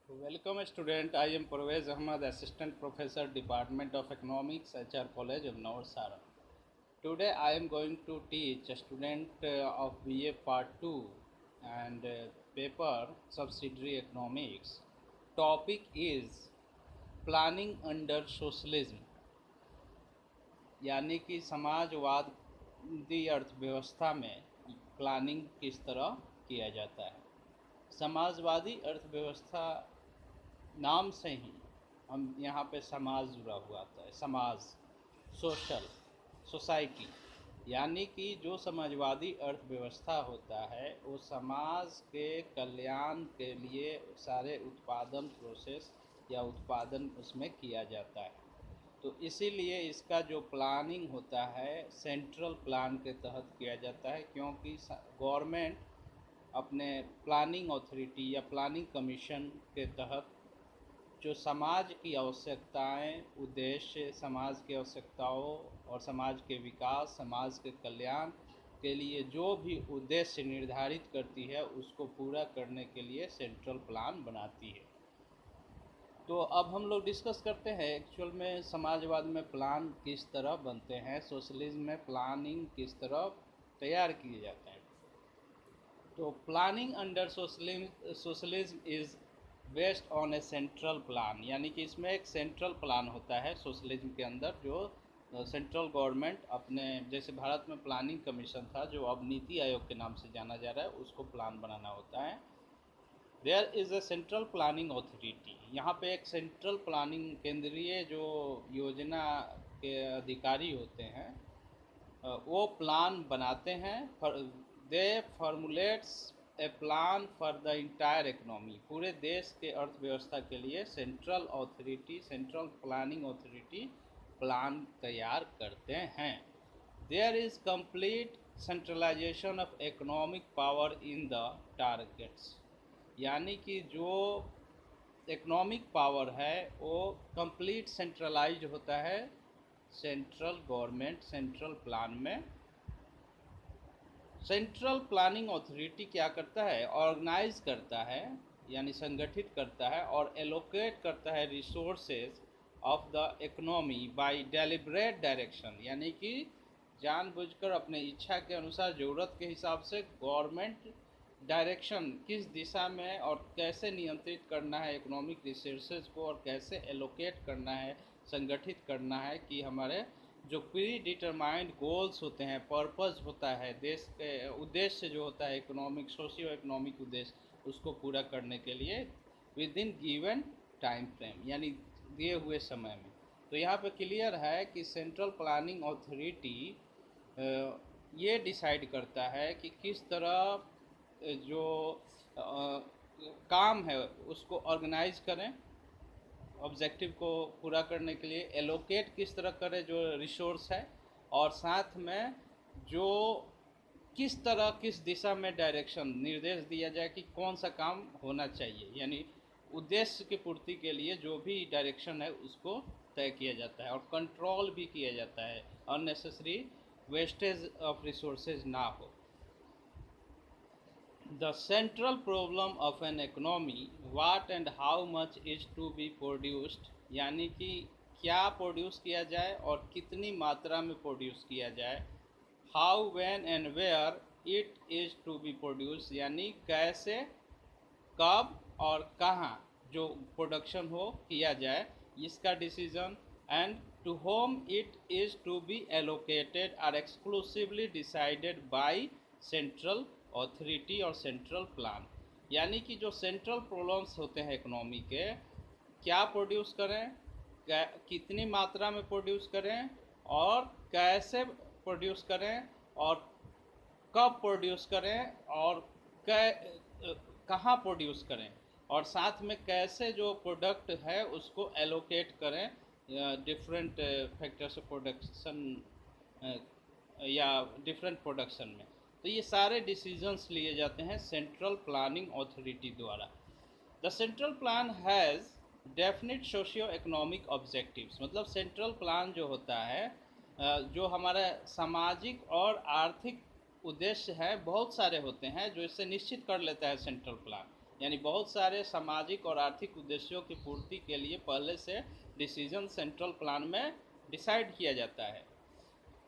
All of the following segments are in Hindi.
Welcome student. I am Parvez Ahmad, Assistant Professor, Department of Economics, HR College of Navsara. Today I am going to teach a student of BA Part 2 and paper Subsidiary Economics. Topic is Planning under Socialism, यानी कि समाजवादी अर्थव्यवस्था में प्लानिंग किस तरह किया जाता है। समाजवादी अर्थव्यवस्था नाम से ही हम यहाँ पे समाज जुड़ा हुआ आता है। समाज, सोशल, सोसाइटी, यानी कि जो समाजवादी अर्थव्यवस्था होता है वो समाज के कल्याण के लिए सारे उत्पादन प्रोसेस या उत्पादन उसमें किया जाता है। तो इसीलिए इसका जो प्लानिंग होता है सेंट्रल प्लान के तहत किया जाता है, क्योंकि गवर्नमेंट अपने प्लानिंग अथॉरिटी या प्लानिंग कमीशन के तहत जो समाज की आवश्यकताएं, उद्देश्य, समाज की आवश्यकताओं और समाज के विकास, समाज के कल्याण के लिए जो भी उद्देश्य निर्धारित करती है उसको पूरा करने के लिए सेंट्रल प्लान बनाती है। तो अब हम लोग डिस्कस करते हैं एक्चुअल में समाजवाद में प्लान किस तरह बनते हैं, सोशलिज्म में प्लानिंग किस तरह तैयार किए जाते हैं। तो planning under socialism is based on A central plan, यानी कि इसमें एक सेंट्रल प्लान होता है सोशलिज्म के अंदर, जो सेंट्रल गवर्नमेंट अपने, जैसे भारत में प्लानिंग कमीशन था जो अब नीति आयोग के नाम से जाना जा रहा है, उसको प्लान बनाना होता है। There is a central planning authority, यहाँ पे एक सेंट्रल प्लानिंग केंद्रीय जो योजना के अधिकारी होते हैं वो प्लान बनाते हैं। They formulates a plan for the entire economy, पूरे देश के अर्थव्यवस्था के लिए central authority, central planning authority plan तैयार करते हैं। There is complete centralization of economic power in the targets, यानी कि जो इकोनॉमिक पावर है वो कंप्लीट सेंट्रलाइज होता है सेंट्रल गवर्नमेंट सेंट्रल प्लान में। सेंट्रल प्लानिंग अथॉरिटी क्या करता है, ऑर्गेनाइज करता है यानी संगठित करता है और एलोकेट करता है resources of the economy bye deliberate direction, यानी कि जानबूझकर अपने इच्छा के अनुसार, ज़रूरत के हिसाब से गवर्नमेंट डायरेक्शन किस दिशा में और कैसे नियंत्रित करना है इकोनॉमिक रिसोर्सेज को और कैसे एलोकेट करना है, संगठित करना है कि हमारे जो प्री डिटरमाइंड गोल्स होते हैं, पर्पस होता है, देश के उद्देश्य जो होता है इकोनॉमिक, सोशियो इकोनॉमिक उद्देश्य, उसको पूरा करने के लिए with in given time frame, यानी दिए हुए समय में। तो यहाँ पे क्लियर है कि सेंट्रल प्लानिंग अथॉरिटी ये डिसाइड करता है कि किस तरह जो काम है उसको ऑर्गेनाइज करें, ऑब्जेक्टिव को पूरा करने के लिए एलोकेट किस तरह करें जो रिसोर्स है, और साथ में जो किस तरह किस दिशा में डायरेक्शन निर्देश दिया जाए कि कौन सा काम होना चाहिए, यानी उद्देश्य की पूर्ति के लिए जो भी डायरेक्शन है उसको तय किया जाता है और कंट्रोल भी किया जाता है, अननेसेसरी वेस्टेज ऑफ रिसोर्सेज ना हो। The central problem of an economy, what and how much is to be produced, यानी कि क्या प्रोड्यूस किया जाए और कितनी मात्रा में प्रोड्यूस किया जाए। How, when and where it is to be produce, यानी कैसे, कब और कहाँ जो प्रोडक्शन हो किया जाए, इसका decision. And to whom it is to be allocated are exclusively decided by central authority और सेंट्रल प्लान, यानी कि जो सेंट्रल प्रॉब्लम्स होते हैं इकोनॉमी के, क्या प्रोड्यूस करें, कितनी मात्रा में प्रोड्यूस करें और कैसे प्रोड्यूस करें और कब प्रोड्यूस करें और कहाँ प्रोड्यूस करें, और साथ में कैसे जो प्रोडक्ट है उसको एलोकेट करें डिफरेंट फैक्टर्स ऑफ प्रोडक्शन या डिफरेंट प्रोडक्शन में। तो ये सारे डिसीजंस लिए जाते हैं सेंट्रल प्लानिंग अथॉरिटी द्वारा। The central plan has definite socio economic objectives, मतलब सेंट्रल प्लान जो होता है जो हमारा सामाजिक और आर्थिक उद्देश्य है बहुत सारे होते हैं जो इससे निश्चित कर लेता है सेंट्रल प्लान। यानी बहुत सारे सामाजिक और आर्थिक उद्देश्यों की पूर्ति के लिए पहले से डिसीजन सेंट्रल प्लान में डिसाइड किया जाता है।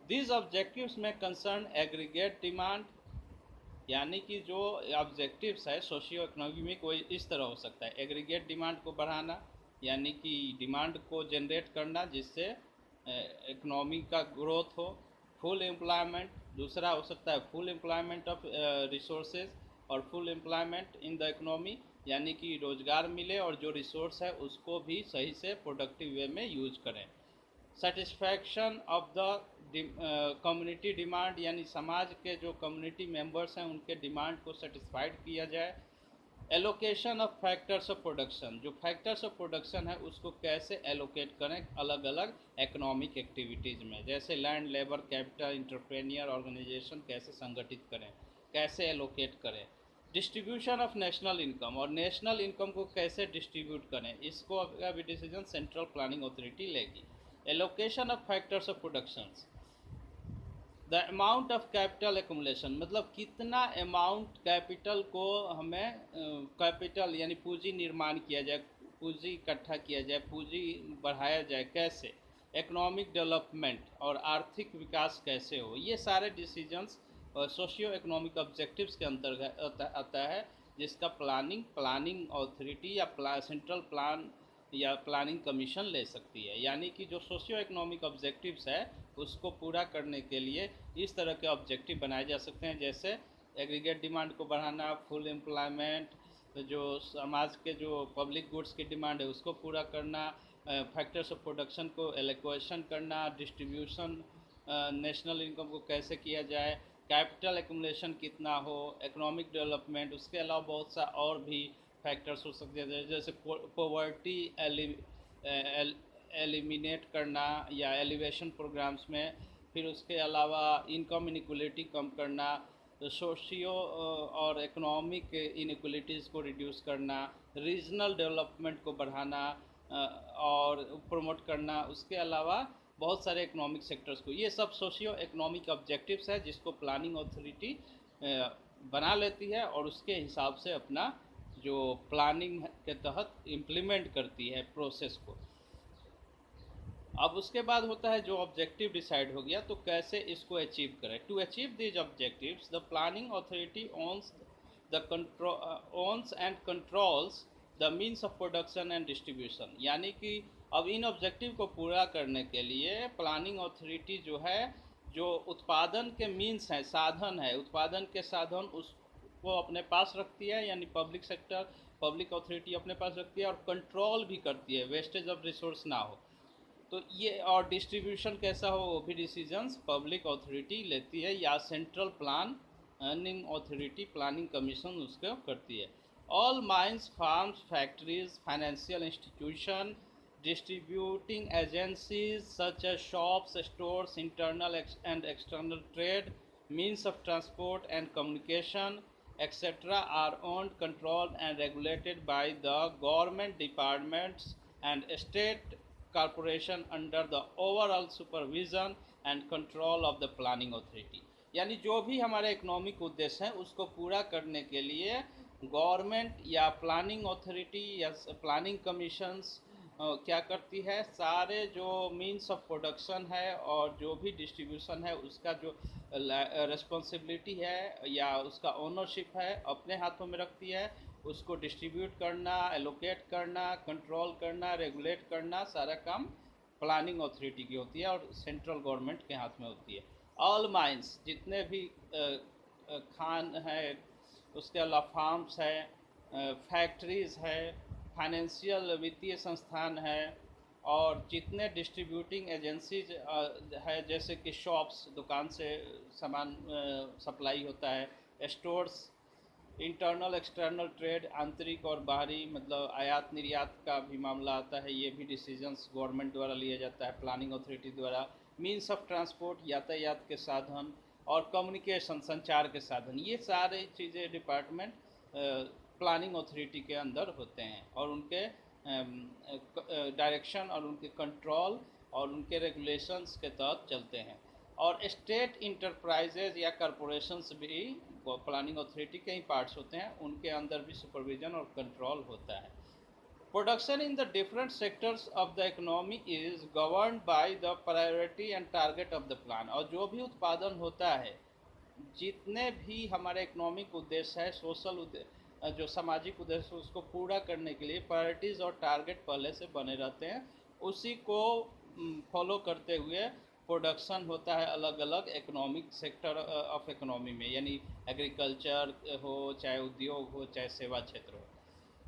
These objectives में कंसर्न एग्रीगेट डिमांड, यानी कि जो ऑब्जेक्टिव्स है सोशियो इकोनॉमिक वो इस तरह हो सकता है। एग्रीगेट डिमांड को बढ़ाना, यानी कि डिमांड को जनरेट करना जिससे इकोनॉमी का ग्रोथ हो। फुल एम्प्लॉयमेंट, दूसरा हो सकता है फुल एम्प्लॉयमेंट ऑफ रिसोर्सेज और full employment in the economy, यानी कि रोज़गार मिले और जो रिसोर्स है उसको भी सही से प्रोडक्टिव वे में यूज करें। Satisfaction of the community demand, यानी समाज के जो कम्युनिटी मेंबर्स हैं उनके डिमांड को सेटिस्फाइड किया जाए। Allocation of factors of production, जो फैक्टर्स ऑफ प्रोडक्शन है उसको कैसे एलोकेट करें अलग अलग इकोनॉमिक एक्टिविटीज़ में, जैसे land, labour, capital, entrepreneur, organisation कैसे संगठित करें, कैसे एलोकेट करें। डिस्ट्रीब्यूशन ऑफ नेशनल इनकम, और नेशनल इनकम को कैसे डिस्ट्रीब्यूट करें, इसको अभी डिसीजन सेंट्रल प्लानिंग अथॉरिटी लेगी। Allocation of factors of productions, the amount of capital accumulation, मतलब कितना अमाउंट कैपिटल को हमें कैपिटल यानी पूंजी निर्माण किया जाए, पूंजी इकट्ठा किया जाए, पूंजी बढ़ाया जाए कैसे। इकोनॉमिक डेवलपमेंट और आर्थिक विकास कैसे हो, ये सारे डिसीजंस सोशियो इकोनॉमिक ऑब्जेक्टिव्स के अंतर्गत आता है, जिसका प्लानिंग अथॉरिटी या सेंट्रल प्लान या प्लानिंग कमीशन ले सकती है। यानी कि जो सोशियो इकोनॉमिक ऑब्जेक्टिव्स है उसको पूरा करने के लिए इस तरह के ऑब्जेक्टिव बनाए जा सकते हैं, जैसे एग्रीगेट डिमांड को बढ़ाना, फुल एम्प्लॉयमेंट, जो समाज के जो पब्लिक गुड्स की डिमांड है उसको पूरा करना, फैक्टर्स ऑफ प्रोडक्शन को एलोकेशन करना, डिस्ट्रीब्यूशन नेशनल इनकम को कैसे किया जाए, कैपिटल एक्यूमुलेशन कितना हो, इकोनॉमिक डेवलपमेंट। उसके अलावा बहुत सा और भी फैक्टर्स हो सकते हैं, जैसे पोवर्टी एलिमिनेट करना या एलिवेशन प्रोग्राम्स में, फिर उसके अलावा इनकम इनइक्वलिटी कम करना, सोशियो और इकोनॉमिक इनइक्वलिटीज़ को रिड्यूस करना, रीजनल डेवलपमेंट को बढ़ाना और प्रमोट करना। उसके अलावा बहुत सारे इकोनॉमिक सेक्टर्स को, ये सब सोशियो इकोनॉमिक ऑब्जेक्टिव्स है जिसको प्लानिंग अथॉरिटी बना लेती है और उसके हिसाब से अपना जो प्लानिंग के तहत इम्प्लीमेंट करती है प्रोसेस को। अब उसके बाद होता है जो ऑब्जेक्टिव डिसाइड हो गया तो कैसे इसको अचीव करें। To achieve these objectives the planning authority owns and controls the means of production and distribution, यानी कि अब इन ऑब्जेक्टिव को पूरा करने के लिए प्लानिंग अथॉरिटी जो है, जो उत्पादन के मीन्स हैं, साधन है, उत्पादन के साधन उसको अपने पास रखती है, यानी पब्लिक सेक्टर पब्लिक अथॉरिटी अपने पास रखती है और कंट्रोल भी करती है, वेस्टेज ऑफ रिसोर्स ना हो। तो ये और डिस्ट्रीब्यूशन कैसा हो वो भी डिसीजंस पब्लिक अथॉरिटी लेती है या central planning authority planning commission उसको करती है। All mines, farms, factories, financial institution, distributing agencies such as shops, stores, internal and external trade, means of transport and communication, etc. are owned, controlled and regulated by the government departments and state corporation under the overall supervision and control of the planning authority। यानी जो भी हमारे इकोनॉमिक उद्देश्य हैं उसको पूरा करने के लिए गवर्नमेंट या प्लानिंग अथॉरिटी या प्लानिंग कमीशंस क्या करती है, सारे जो मीन्स ऑफ प्रोडक्शन है और जो भी डिस्ट्रीब्यूशन है उसका जो रिस्पॉन्सिबिलिटी है या उसका ओनरशिप है अपने हाथों में रखती है। उसको डिस्ट्रीब्यूट करना, एलोकेट करना, कंट्रोल करना, रेगुलेट करना, सारा काम प्लानिंग अथॉरिटी की होती है और सेंट्रल गवर्नमेंट के हाथ में होती है। ऑल माइंस, जितने भी खान है, उसके अलावा फार्म्स है, फैक्ट्रीज़ है, फाइनेंशियल वित्तीय संस्थान है और जितने डिस्ट्रीब्यूटिंग एजेंसीज है, जैसे कि शॉप्स, दुकान से सामान सप्लाई होता है, स्टोर्स, इंटरनल एक्सटर्नल ट्रेड, आंतरिक और बाहरी मतलब आयात निर्यात का भी मामला आता है, ये भी डिसीजंस गवर्नमेंट द्वारा लिया जाता है प्लानिंग अथॉरिटी द्वारा। मीन्स ऑफ ट्रांसपोर्ट, यातायात के साधन और कम्युनिकेशन, संचार के साधन, ये सारे चीज़ें डिपार्टमेंट प्लानिंग अथॉरिटी के अंदर होते हैं और उनके डायरेक्शन और उनके कंट्रोल और उनके रेगुलेशंस के तहत चलते हैं। और स्टेट इंटरप्राइजेज या कॉरपोरेशंस भी प्लानिंग अथॉरिटी के ही पार्ट्स होते हैं, उनके अंदर भी सुपरविजन और कंट्रोल होता है। Production in the different sectors of the economy is governed by the priority and target of the plan. और जो भी उत्पादन होता है, जितने भी हमारे इकोनॉमिक उद्देश्य है, सोशल उद्देश्य, जो सामाजिक उद्देश्य, उसको पूरा करने के लिए प्रायोरिटीज़ और टारगेट पहले से बने रहते हैं, उसी को फॉलो करते हुए प्रोडक्शन होता है अलग अलग इकोनॉमिक सेक्टर ऑफ इकोनॉमी में, यानी एग्रीकल्चर हो, चाहे उद्योग हो, चाहे सेवा क्षेत्र हो।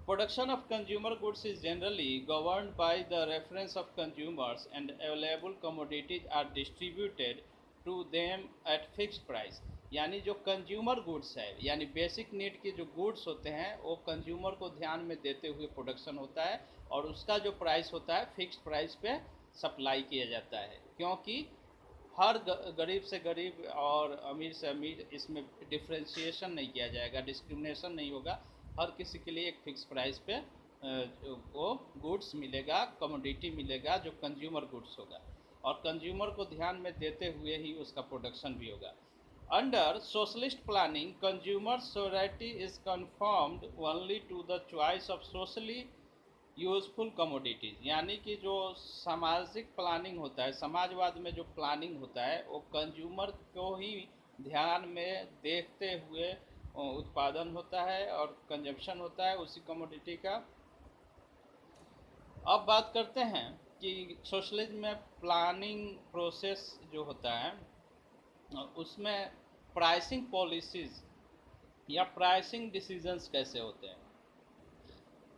Production of consumer goods is generally governed by the reference of consumers, and available commodities are distributed to them at fixed price। यानी जो कंज्यूमर गुड्स है, यानी बेसिक नीड के जो गुड्स होते हैं, वो कंज्यूमर को ध्यान में देते हुए प्रोडक्शन होता है, और उसका जो प्राइस होता है फिक्स्ड प्राइस पे सप्लाई किया जाता है। क्योंकि हर गरीब से गरीब और अमीर से अमीर, इसमें डिफ्रेंशिएशन नहीं किया जाएगा, डिस्क्रिमिनेशन नहीं होगा, हर किसी के लिए एक फिक्स प्राइस पे वो गुड्स मिलेगा, कमोडिटी मिलेगा, जो कंज्यूमर गुड्स होगा, और कंज्यूमर को ध्यान में देते हुए ही उसका प्रोडक्शन भी होगा। Under socialist planning, consumer society is confirmed only to the choice of socially useful commodities. यानी कि जो सामाजिक प्लानिंग होता है, समाजवाद में जो प्लानिंग होता है, वो कंज्यूमर को ही ध्यान में देखते हुए उत्पादन होता है और कंजप्शन होता है उसी कमोडिटी का। अब बात करते हैं कि सोशलिज्म में प्लानिंग प्रोसेस जो होता है, उसमें प्राइसिंग पॉलिसीज़ या प्राइसिंग डिसीजंस कैसे होते हैं।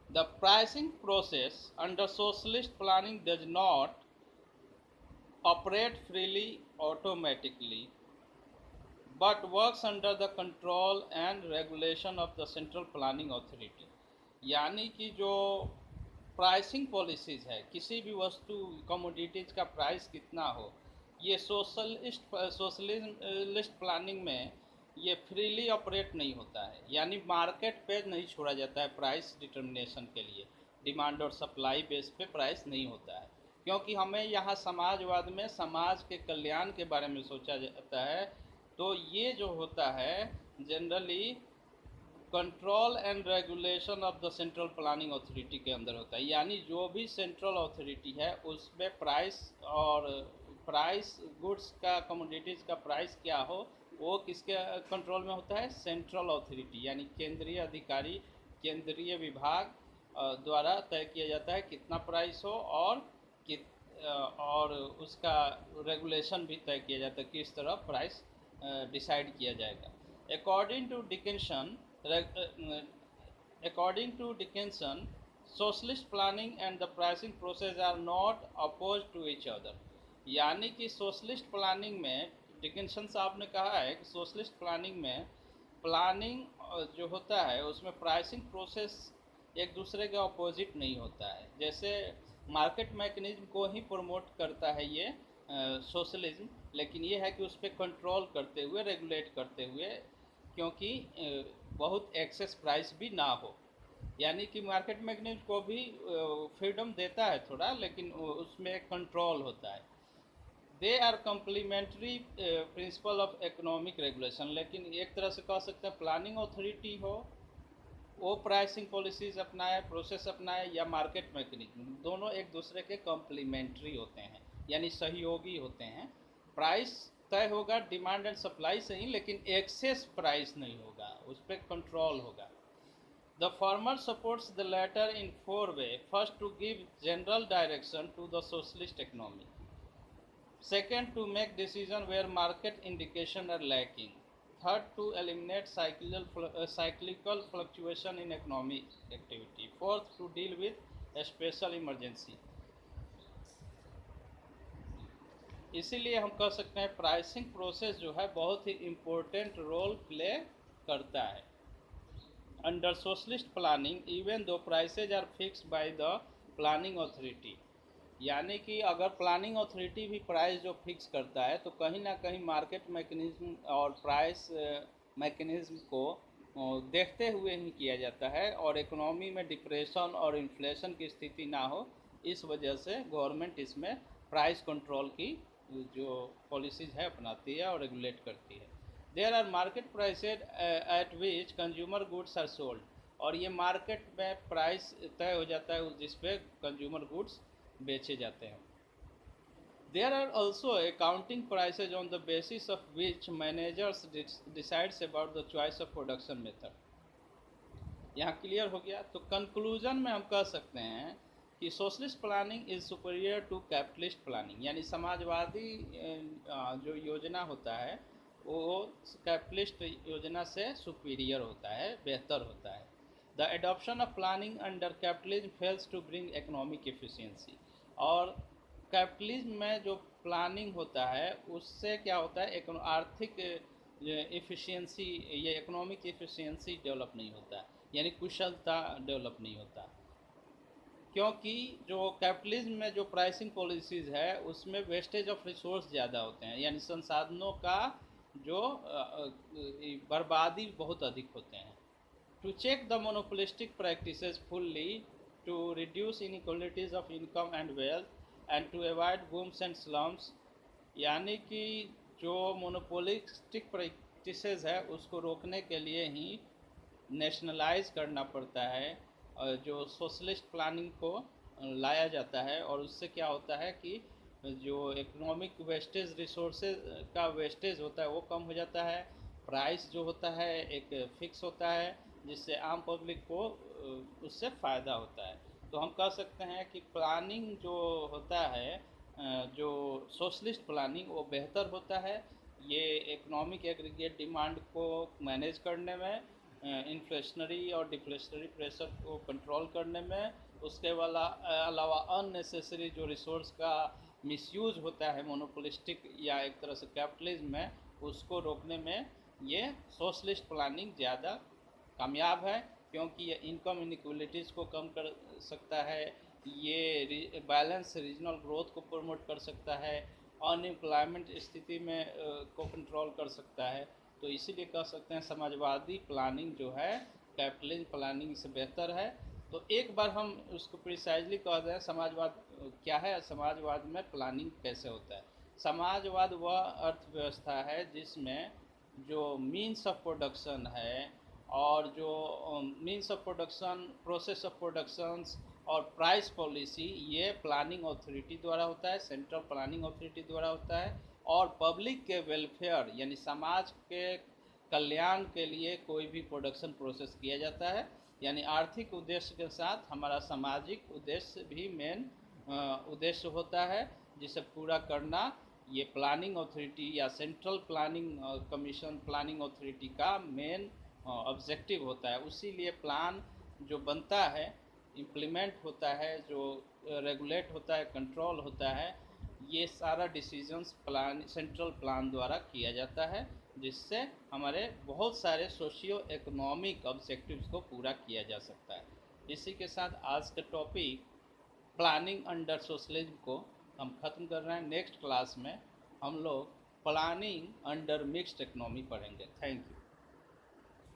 The pricing process under socialist planning does not operate freely automatically but works under the control and regulation of the central planning authority। यानी कि जो प्राइसिंग पॉलिसीज़ है, किसी भी वस्तु कमोडिटीज़ का प्राइस कितना हो, ये सोशलिस्ट प्लानिंग में ये फ्रीली ऑपरेट नहीं होता है, यानी मार्केट पे नहीं छोड़ा जाता है प्राइस डिटर्मिनेशन के लिए, डिमांड और सप्लाई बेस पे प्राइस नहीं होता है। क्योंकि हमें यहाँ समाजवाद में समाज के कल्याण के बारे में सोचा जाता है, तो ये जो होता है generally control and regulation of the central planning authority के अंदर होता है। यानी जो भी सेंट्रल अथॉरिटी है, उसमें प्राइस गुड्स का, कमोडिटीज़ का प्राइस क्या हो, वो किसके कंट्रोल में होता है, सेंट्रल अथॉरिटी, यानी केंद्रीय अधिकारी, केंद्रीय विभाग द्वारा तय किया जाता है कितना प्राइस हो, और उसका रेगुलेशन भी तय किया जाता है किस तरह प्राइस डिसाइड किया जाएगा। According to Dickinson, socialist planning and the pricing process are not opposed to each other। यानी कि सोशलिस्ट प्लानिंग में, डिकिंसन साहब ने कहा है कि सोशलिस्ट प्लानिंग में प्लानिंग जो होता है उसमें प्राइसिंग प्रोसेस एक दूसरे के अपोजिट नहीं होता है। जैसे मार्केट मैकेनिज्म को ही प्रमोट करता है ये सोशलिज्म, लेकिन ये है कि उस पर कंट्रोल करते हुए, रेगुलेट करते हुए, क्योंकि बहुत एक्सेस प्राइस भी ना हो। यानी कि मार्केट मैकेनिज्म को भी फ्रीडम देता है थोड़ा, लेकिन उसमें कंट्रोल होता है। They are complementary principle of economic regulation. लेकिन एक तरह से कह सकते हैं प्लानिंग अथॉरिटी हो, वो प्राइसिंग पॉलिसीज़ अपनाए, प्रोसेस अपनाए, या मार्केट मैकेनिज्म, दोनों एक दूसरे के कम्प्लीमेंट्री होते हैं, यानी सहयोगी होते हैं। प्राइस तय होगा डिमांड एंड सप्लाई से ही, लेकिन एक्सेस प्राइस नहीं होगा, उस पर कंट्रोल होगा। The former supports the latter in 4 ways। First, to give general direction to the socialist economy. Second, to make decision where market indication are lacking. Third, to eliminate cyclical fluctuation in economic activity. Fourth, to deal with a special emergency। इसीलिए हम कह सकते हैं प्राइसिंग प्रोसेस जो है बहुत ही इम्पोर्टेंट रोल प्ले करता है। Under socialist planning, even though prices are fixed by the planning authority. यानी कि अगर प्लानिंग अथॉरिटी भी प्राइस जो फिक्स करता है, तो कहीं ना कहीं मार्केट मैकेनिज्म और प्राइस मैकेनिज्म को देखते हुए ही किया जाता है, और इकोनॉमी में डिप्रेशन और इन्फ्लेशन की स्थिति ना हो, इस वजह से गवर्नमेंट इसमें प्राइस कंट्रोल की जो पॉलिसीज़ है अपनाती है और रेगुलेट करती है। There are market prices at which consumer goods are sold, और ये मार्केट में प्राइस तय हो जाता है जिस पे कंज्यूमर गुड्स बेचे जाते हैं। There are also accounting prices on the basis of which managers decides about the choice of production method. यहाँ क्लियर हो गया। तो कंक्लूजन में हम कह सकते हैं कि socialist planning is superior to capitalist planning, यानी समाजवादी जो योजना होता है वो कैपिटलिस्ट योजना से सुपीरियर होता है, बेहतर होता है। The adoption of planning under capitalism fails to bring economic efficiency, और कैपिटलिज्म में जो प्लानिंग होता है उससे क्या होता है, आर्थिक एफिशिएंसी, ये इकोनॉमिक एफिशिएंसी डेवलप नहीं होता, यानी कुशलता डेवलप नहीं होता। क्योंकि जो कैपिटलिज्म में जो प्राइसिंग पॉलिसीज़ है उसमें वेस्टेज ऑफ रिसोर्स ज़्यादा होते हैं, यानी संसाधनों का जो बर्बादी बहुत अधिक होते हैं। To check the monopolistic practices fully, to reduce inequalities of income and wealth and to avoid booms and slumps, यानी कि जो मोनोपोलिस्टिक प्रैक्टिसेस है उसको रोकने के लिए ही नेशनलाइज करना पड़ता है, जो सोशलिस्ट प्लानिंग को लाया जाता है। और उससे क्या होता है कि जो इकोनॉमिक वेस्टेज, रिसोर्सेज का वेस्टेज होता है वो कम हो जाता है, प्राइस जो होता है एक फिक्स होता है जिससे आम पब्लिक को उससे फ़ायदा होता है। तो हम कह सकते हैं कि प्लानिंग जो होता है, जो सोशलिस्ट प्लानिंग, वो बेहतर होता है। ये इकोनॉमिक एग्रीगेट डिमांड को मैनेज करने में, इन्फ्लेशनरी और डिफ्लेशनरी प्रेशर को कंट्रोल करने में, उसके अलावा अननेसेसरी जो रिसोर्स का मिसयूज होता है मोनोपोलिस्टिक या एक तरह से कैपिटलिज्म में, उसको रोकने में ये सोशलिस्ट प्लानिंग ज़्यादा कामयाब है, क्योंकि ये इनकम इनइक्वलिटीज़ को कम कर सकता है, ये बैलेंस रीजनल ग्रोथ को प्रमोट कर सकता है, अनएम्प्लॉयमेंट स्थिति में को कंट्रोल कर सकता है। तो इसीलिए कह सकते हैं समाजवादी प्लानिंग जो है कैपिटलिज्म प्लानिंग से बेहतर है। तो एक बार हम उसको प्रिसाइजली कह दें समाजवाद क्या है, समाजवाद में प्लानिंग कैसे होता है। समाजवाद वह अर्थव्यवस्था है जिसमें जो मीन्स ऑफ प्रोडक्शन है और जो means of production, process of productions और प्राइस पॉलिसी, ये प्लानिंग अथॉरिटी द्वारा होता है, सेंट्रल प्लानिंग अथॉरिटी द्वारा होता है। और पब्लिक के वेलफेयर यानी समाज के कल्याण के लिए कोई भी प्रोडक्शन प्रोसेस किया जाता है, यानी आर्थिक उद्देश्य के साथ हमारा सामाजिक उद्देश्य भी मेन उद्देश्य होता है, जिसे पूरा करना ये प्लानिंग अथॉरिटी या central planning commission, planning authority का मेन ऑब्जेक्टिव होता है। उसीलिए प्लान जो बनता है, इम्प्लीमेंट होता है, जो रेगुलेट होता है, कंट्रोल होता है, ये सारा डिसीजंस प्लान, सेंट्रल प्लान द्वारा किया जाता है, जिससे हमारे बहुत सारे सोशियो इकोनॉमिक ऑब्जेक्टिव्स को पूरा किया जा सकता है। इसी के साथ आज का टॉपिक प्लानिंग अंडर सोशलिज्म को हम ख़त्म कर रहे हैं। नेक्स्ट क्लास में हम लोग प्लानिंग अंडर मिक्स्ड इकोनॉमी पढ़ेंगे। Thank you.